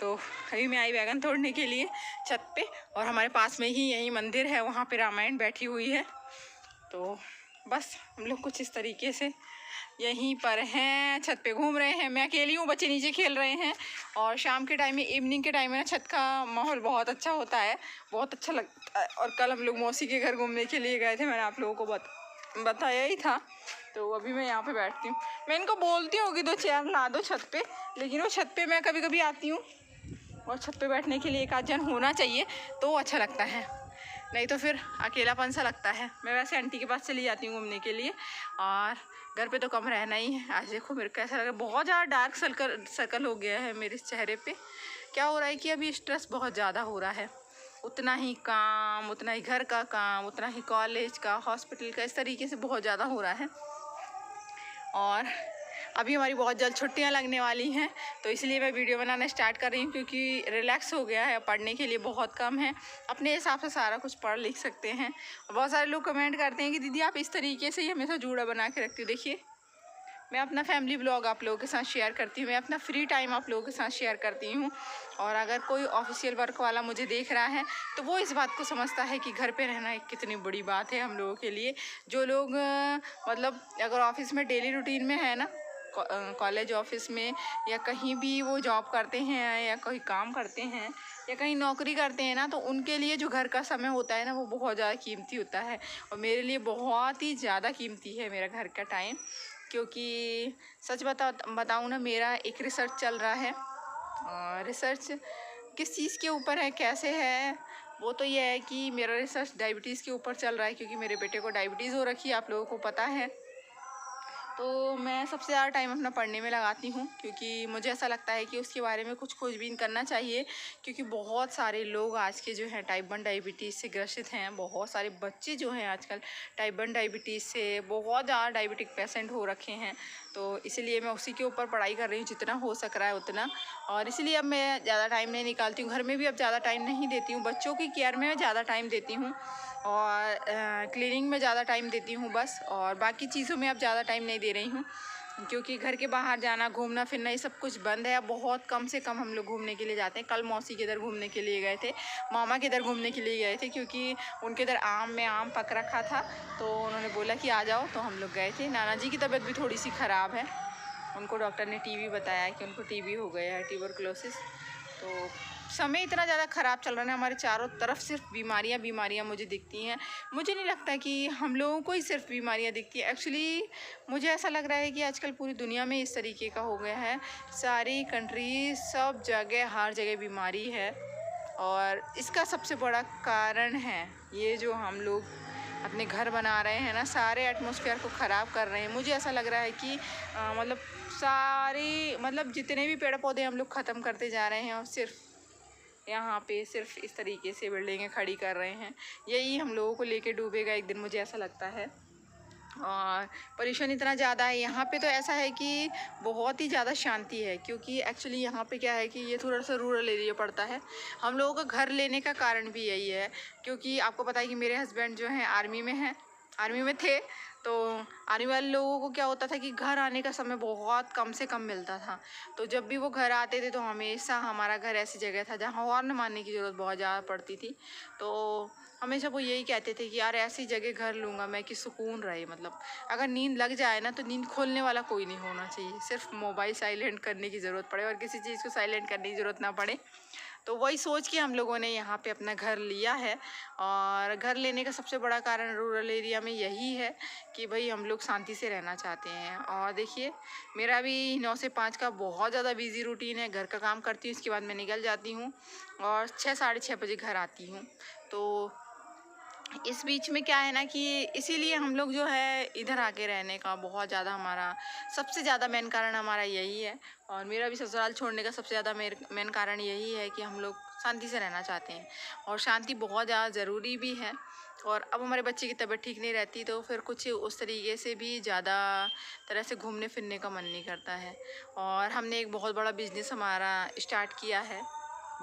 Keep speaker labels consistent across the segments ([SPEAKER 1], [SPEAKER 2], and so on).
[SPEAKER 1] तो अभी मैं आई बैगन तोड़ने के लिए छत पे, और हमारे पास में ही यही मंदिर है, वहाँ पे रामायण बैठी हुई है। तो बस हम लोग कुछ इस तरीके से यहीं पर हैं, छत पे घूम रहे हैं। मैं अकेली हूँ, बच्चे नीचे खेल रहे हैं। और शाम के टाइम में, इवनिंग के टाइम में ना छत का माहौल बहुत अच्छा होता है, बहुत अच्छा लगता है। और कल हम लोग मौसी के घर घूमने के लिए गए थे, मैंने आप लोगों को बताया ही था। तो अभी मैं यहाँ पे बैठती हूँ। मैं इनको बोलती हूँ कि 2 चेयर ला दो छत पे, लेकिन वो छत पे मैं कभी कभी आती हूँ, और छत पे बैठने के लिए एक आध जन होना चाहिए तो अच्छा लगता है, नहीं तो फिर अकेलापन सा लगता है। मैं वैसे आंटी के पास चली जाती हूँ घूमने के लिए, और घर पे तो कम रहना ही है। आज देखो मेरे को ऐसा लग रहा है बहुत ज़्यादा डार्क सर्कल हो गया है मेरे चेहरे पे। क्या हो रहा है कि अभी स्ट्रेस बहुत ज़्यादा हो रहा है, उतना ही काम, उतना ही घर का काम, उतना ही कॉलेज का, हॉस्पिटल का, इस तरीके से बहुत ज़्यादा हो रहा है। और अभी हमारी बहुत जल्द छुट्टियां लगने वाली हैं, तो इसलिए मैं वीडियो बनाना स्टार्ट कर रही हूँ, क्योंकि रिलैक्स हो गया है, पढ़ने के लिए बहुत कम है, अपने हिसाब से सारा कुछ पढ़ लिख सकते हैं। और बहुत सारे लोग कमेंट करते हैं कि दीदी आप इस तरीके से ही हमेशा जूड़ा बना के रखती हो। देखिए, मैं अपना फैमिली ब्लॉग आप लोगों के साथ शेयर करती हूँ, मैं अपना फ्री टाइम आप लोगों के साथ शेयर करती हूँ। और अगर कोई ऑफिशियल वर्क वाला मुझे देख रहा है तो वो इस बात को समझता है कि घर पे रहना एक कितनी बड़ी बात है हम लोगों के लिए। जो लोग मतलब अगर ऑफिस में डेली रूटीन में है ना, कॉलेज ऑफिस में या कहीं भी वो जॉब करते हैं या कोई काम करते हैं या कहीं नौकरी करते हैं ना, तो उनके लिए जो घर का समय होता है ना, वो बहुत ज़्यादा कीमती होता है। और मेरे लिए बहुत ही ज़्यादा कीमती है मेरा घर का टाइम, क्योंकि सच बताऊँ ना, मेरा एक रिसर्च चल रहा है। और रिसर्च किस चीज़ के ऊपर है, कैसे है, वो तो ये है कि मेरा रिसर्च डायबिटीज़ के ऊपर चल रहा है, क्योंकि मेरे बेटे को डायबिटीज़ हो रखी है, आप लोगों को पता है। तो मैं सबसे ज़्यादा टाइम अपना पढ़ने में लगाती हूँ, क्योंकि मुझे ऐसा लगता है कि उसके बारे में कुछ खोजबीन करना चाहिए। क्योंकि बहुत सारे लोग आज के जो हैं टाइप 1 डायबिटीज़ से ग्रसित हैं, बहुत सारे बच्चे जो हैं आजकल टाइप 1 डायबिटीज़ से बहुत ज़्यादा डायबिटिक पेशेंट हो रखे हैं। तो इसलिए मैं उसी के ऊपर पढ़ाई कर रही हूँ, जितना हो सक रहा है उतना। और इसलिए अब मैं ज़्यादा टाइम नहीं निकालती हूँ, घर में भी अब ज़्यादा टाइम नहीं देती हूँ, बच्चों की केयर में ज़्यादा टाइम देती हूँ, और क्लीनिंग में ज़्यादा टाइम देती हूँ बस। और बाकी चीज़ों में अब ज़्यादा टाइम नहीं दे रही हूँ, क्योंकि घर के बाहर जाना, घूमना फिरना, ये सब कुछ बंद है। अब बहुत कम से कम हम लोग घूमने के लिए जाते हैं। कल मौसी के इधर घूमने के लिए गए थे, मामा के इधर घूमने के लिए गए थे, क्योंकि उनके इधर आम पक रखा था, तो उन्होंने बोला कि आ जाओ, तो हम लोग गए थे। नाना जी की तबीयत भी थोड़ी सी ख़राब है, उनको डॉक्टर ने टीबी बताया कि उनको टीबी हो गया है, ट्यूबरकुलोसिस। तो समय इतना ज़्यादा ख़राब चल रहा है, हमारे चारों तरफ सिर्फ बीमारियाँ मुझे दिखती हैं। मुझे नहीं लगता कि हम लोगों को ही सिर्फ बीमारियाँ दिखती हैं, एक्चुअली मुझे ऐसा लग रहा है कि आजकल पूरी दुनिया में इस तरीके का हो गया है। सारी कंट्री, सब जगह, हर जगह बीमारी है। और इसका सबसे बड़ा कारण है ये जो हम लोग अपने घर बना रहे हैं ना, सारे एटमॉस्फेयर को ख़राब कर रहे हैं। मुझे ऐसा लग रहा है कि मतलब सारी, मतलब जितने भी पेड़ पौधे हम लोग ख़त्म करते जा रहे हैं, और सिर्फ यहाँ पे सिर्फ इस तरीके से बिल्डिंगें खड़ी कर रहे हैं। यही हम लोगों को लेके डूबेगा एक दिन, मुझे ऐसा लगता है। और पोल्यूशन इतना ज़्यादा है यहाँ पे, तो ऐसा है कि बहुत ही ज़्यादा शांति है, क्योंकि एक्चुअली यहाँ पे क्या है कि ये थोड़ा सा रूरल एरिया पड़ता है। हम लोगों का घर लेने का कारण भी यही है, क्योंकि आपको पता है कि मेरे हस्बैंड जो हैं आर्मी में हैं, आर्मी में थे। तो आर्मी वाले लोगों को क्या होता था कि घर आने का समय बहुत कम से कम मिलता था। तो जब भी वो घर आते थे, तो हमेशा हमारा घर ऐसी जगह था जहाँ हॉर्न मारने की ज़रूरत बहुत ज़्यादा पड़ती थी। तो हमेशा वो यही कहते थे कि यार ऐसी जगह घर लूँगा मैं कि सुकून रहे, मतलब अगर नींद लग जाए ना, तो नींद खोलने वाला कोई नहीं होना चाहिए, सिर्फ मोबाइल साइलेंट करने की ज़रूरत पड़े और किसी चीज़ को साइलेंट करने की ज़रूरत ना पड़े। तो वही सोच के हम लोगों ने यहाँ पे अपना घर लिया है। और घर लेने का सबसे बड़ा कारण रूरल एरिया में यही है कि भाई हम लोग शांति से रहना चाहते हैं। और देखिए, मेरा भी 9 से 5 का बहुत ज़्यादा बिजी रूटीन है, घर का काम करती हूँ, इसके बाद मैं निकल जाती हूँ और 6 साढ़े 6 बजे घर आती हूँ। तो इस बीच में क्या है ना कि इसीलिए हम लोग जो है इधर आके रहने का बहुत ज़्यादा, हमारा सबसे ज़्यादा मेन कारण हमारा यही है। और मेरा भी ससुराल छोड़ने का सबसे ज़्यादा मेन कारण यही है कि हम लोग शांति से रहना चाहते हैं, और शांति बहुत ज़्यादा ज़रूरी भी है। और अब हमारे बच्चे की तबीयत ठीक नहीं रहती, तो फिर कुछ उस तरीके से भी ज़्यादा तरह से घूमने फिरने का मन नहीं करता है। और हमने एक बहुत बड़ा बिजनेस हमारा स्टार्ट किया है।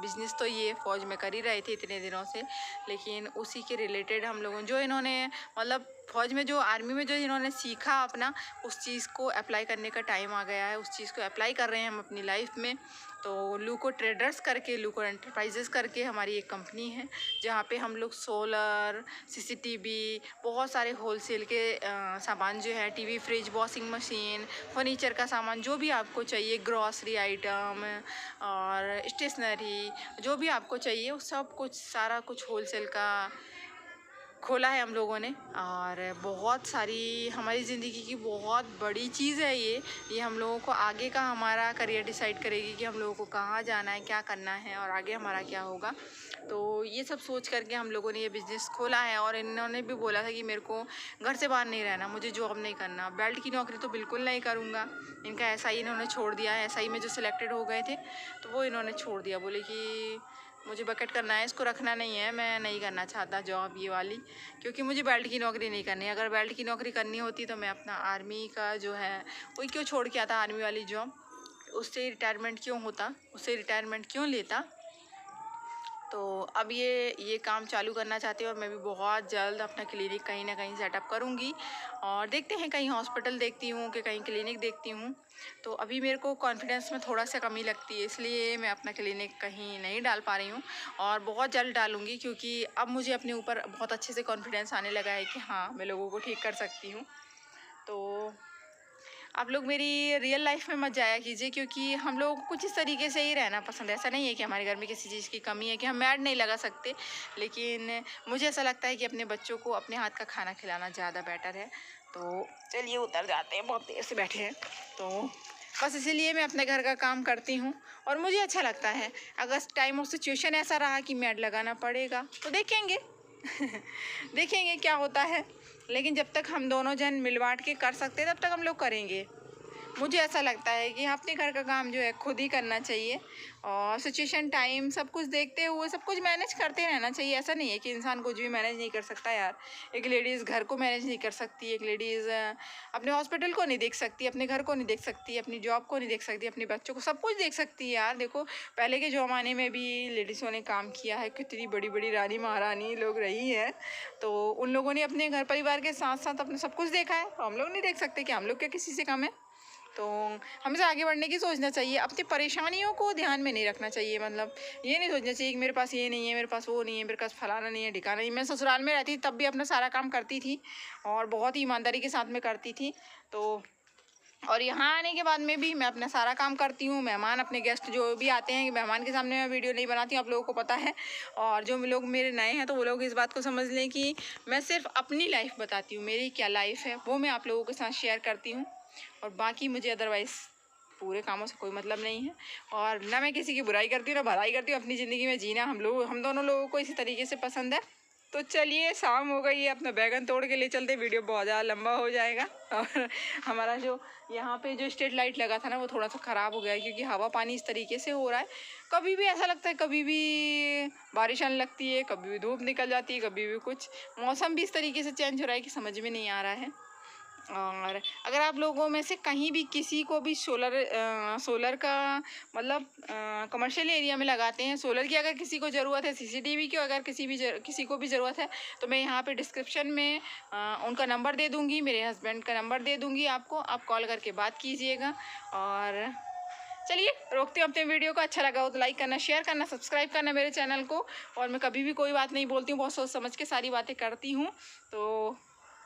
[SPEAKER 1] बिज़नेस तो ये फ़ौज में कर ही रहे थे इतने दिनों से, लेकिन उसी के रिलेटेड हम लोगों जो इन्होंने मतलब फ़ौज में जो आर्मी में जो इन्होंने सीखा अपना, उस चीज़ को अप्लाई करने का टाइम आ गया है। उस चीज़ को अप्लाई कर रहे हैं हम अपनी लाइफ में। तो लूको ट्रेडर्स करके, लूको एंटरप्राइजेस करके हमारी एक कंपनी है, जहाँ पे हम लोग सोलर, सीसीटीवी, बहुत सारे होलसेल के सामान जो है, TV, fridge, washing machine, furniture का सामान, जो भी आपको चाहिए, ग्रॉसरी आइटम और स्टेशनरी, जो भी आपको चाहिए वो सब कुछ, सारा कुछ होलसेल का खोला है हम लोगों ने। और बहुत सारी हमारी ज़िंदगी की बहुत बड़ी चीज़ है ये हम लोगों को आगे का हमारा करियर डिसाइड करेगी कि हम लोगों को कहाँ जाना है, क्या करना है और आगे हमारा क्या होगा। तो ये सब सोच करके हम लोगों ने ये बिज़नेस खोला है। और इन्होंने भी बोला था कि मेरे को घर से बाहर नहीं रहना, मुझे जॉब नहीं करना, बेल्ट की नौकरी तो बिल्कुल नहीं करूँगा। इनका SI इन्होंने छोड़ दिया है, SI में जो सिलेक्टेड हो गए थे तो वो इन्होंने छोड़ दिया। बोले कि मुझे बकेट करना है, इसको रखना नहीं है, मैं नहीं करना चाहता जॉब ये वाली, क्योंकि मुझे बेल्ट की नौकरी नहीं करनी है। अगर बेल्ट की नौकरी करनी होती तो मैं अपना आर्मी का जो है वही क्यों छोड़ के आता, आर्मी वाली जॉब, उससे रिटायरमेंट क्यों होता, उससे रिटायरमेंट क्यों लेता। तो अब ये काम चालू करना चाहती हूँ और मैं भी बहुत जल्द अपना क्लिनिक कहीं ना कहीं सेटअप करूँगी। और देखते हैं, कहीं हॉस्पिटल देखती हूँ कि कहीं क्लिनिक देखती हूँ। तो अभी मेरे को कॉन्फिडेंस में थोड़ा सा कमी लगती है, इसलिए मैं अपना क्लिनिक कहीं नहीं डाल पा रही हूँ। और बहुत जल्द डालूँगी, क्योंकि अब मुझे अपने ऊपर बहुत अच्छे से कॉन्फिडेंस आने लगा है कि हाँ, मैं लोगों को ठीक कर सकती हूँ। तो आप लोग मेरी रियल लाइफ में मत जाया कीजिए, क्योंकि हम लोगों को कुछ इस तरीके से ही रहना पसंद है। ऐसा नहीं है कि हमारे घर में किसी चीज़ की कमी है कि हम मैड नहीं लगा सकते, लेकिन मुझे ऐसा लगता है कि अपने बच्चों को अपने हाथ का खाना खिलाना ज़्यादा बेटर है। तो चलिए उतर जाते हैं, बहुत देर से बैठे हैं। तो बस इसीलिए मैं अपने घर का काम करती हूँ और मुझे अच्छा लगता है। अगर टाइम और सिचुएशन ऐसा रहा कि मैड लगाना पड़ेगा तो देखेंगे देखेंगे क्या होता है। लेकिन जब तक हम दोनों जन मिल बांट के कर सकते हैं तब तक हम लोग करेंगे। मुझे ऐसा लगता है कि अपने घर का काम जो है खुद ही करना चाहिए, और सिचुएशन, टाइम, सब कुछ देखते हुए सब कुछ मैनेज करते रहना चाहिए। ऐसा नहीं है कि इंसान कुछ भी मैनेज नहीं कर सकता यार। एक लेडीज़ घर को मैनेज नहीं कर सकती, एक लेडीज़ अपने हॉस्पिटल को नहीं देख सकती, अपने घर को नहीं देख सकती, अपनी जॉब को नहीं देख सकती, अपने बच्चों को, सब कुछ देख सकती है यार। देखो, पहले के ज़माने में भी लेडीज़ों ने काम किया है, कितनी बड़ी बड़ी रानी महारानी लोग रही हैं। तो उन लोगों ने अपने घर परिवार के साथ साथ अपने सब कुछ देखा है। तो हम लोग नहीं देख सकते कि हम लोग क्या किसी से कम है। तो हमें आगे बढ़ने की सोचना चाहिए, अपनी परेशानियों को ध्यान में नहीं रखना चाहिए। मतलब ये नहीं सोचना चाहिए कि मेरे पास ये नहीं है, मेरे पास वो नहीं है, मेरे पास फलाना नहीं है, ढिकाना नहीं। मैं ससुराल में रहती तब भी अपना सारा काम करती थी और बहुत ही ईमानदारी के साथ में करती थी। तो और यहाँ आने के बाद में भी मैं अपना सारा काम करती हूँ। मेहमान, अपने गेस्ट जो भी आते हैं, मेहमान के सामने मैं वीडियो नहीं बनाती हूँ, आप लोगों को पता है। और जो लोग मेरे नए हैं तो वो लोग इस बात को समझ लें कि मैं सिर्फ अपनी लाइफ बताती हूँ, मेरी क्या लाइफ है वो मैं आप लोगों के साथ शेयर करती हूँ। और बाकी मुझे अदरवाइज़ पूरे कामों से कोई मतलब नहीं है। और ना मैं किसी की बुराई करती हूँ ना भलाई करती हूँ। अपनी ज़िंदगी में जीना हम दोनों लोगों को इसी तरीके से पसंद है। तो चलिए, शाम हो गई है, अपना बैगन तोड़ के ले चलते, वीडियो बहुत ज़्यादा लंबा हो जाएगा। और हमारा जो यहाँ पे जो स्ट्रीट लाइट लगा था ना, वो थोड़ा सा ख़राब हो गया है, क्योंकि हवा पानी इस तरीके से हो रहा है। कभी भी ऐसा लगता है, कभी भी बारिश आने लगती है, कभी भी धूप निकल जाती है, कभी भी कुछ, मौसम भी इस तरीके से चेंज हो रहा है कि समझ में नहीं आ रहा है। और अगर आप लोगों में से कहीं भी किसी को भी सोलर का मतलब कमर्शियल एरिया में लगाते हैं सोलर की, अगर किसी को ज़रूरत है, सीसीटीवी की अगर किसी को भी ज़रूरत है, तो मैं यहाँ पे डिस्क्रिप्शन में उनका नंबर दे दूँगी, मेरे हस्बैंड का नंबर दे दूँगी आपको, आप कॉल करके बात कीजिएगा। और चलिए, रोकती हूँ अपने वीडियो को। अच्छा लगा हो तो लाइक करना, शेयर करना, सब्सक्राइब करना मेरे चैनल को। और मैं कभी भी कोई बात नहीं बोलती हूँ, बहुत सोच समझ के सारी बातें करती हूँ। तो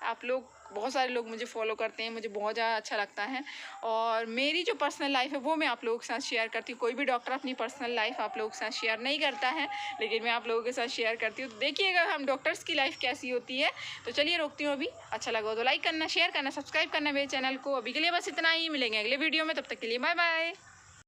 [SPEAKER 1] आप लोग, बहुत सारे लोग मुझे फॉलो करते हैं, मुझे बहुत ज़्यादा अच्छा लगता है। और मेरी जो पर्सनल लाइफ है वो मैं आप लोगों के साथ शेयर करती हूँ। कोई भी डॉक्टर अपनी पर्सनल लाइफ आप लोगों के साथ शेयर नहीं करता है, लेकिन मैं आप लोगों के साथ शेयर करती हूँ। तो देखिएगा हम डॉक्टर्स की लाइफ कैसी होती है। तो चलिए, रोकती हूँ अभी। अच्छा लगा तो लाइक करना, शेयर करना, सब्सक्राइब करना मेरे चैनल को। अभी के लिए बस इतना ही, मिलेंगे अगले वीडियो में, तब तक के लिए बाय बाय।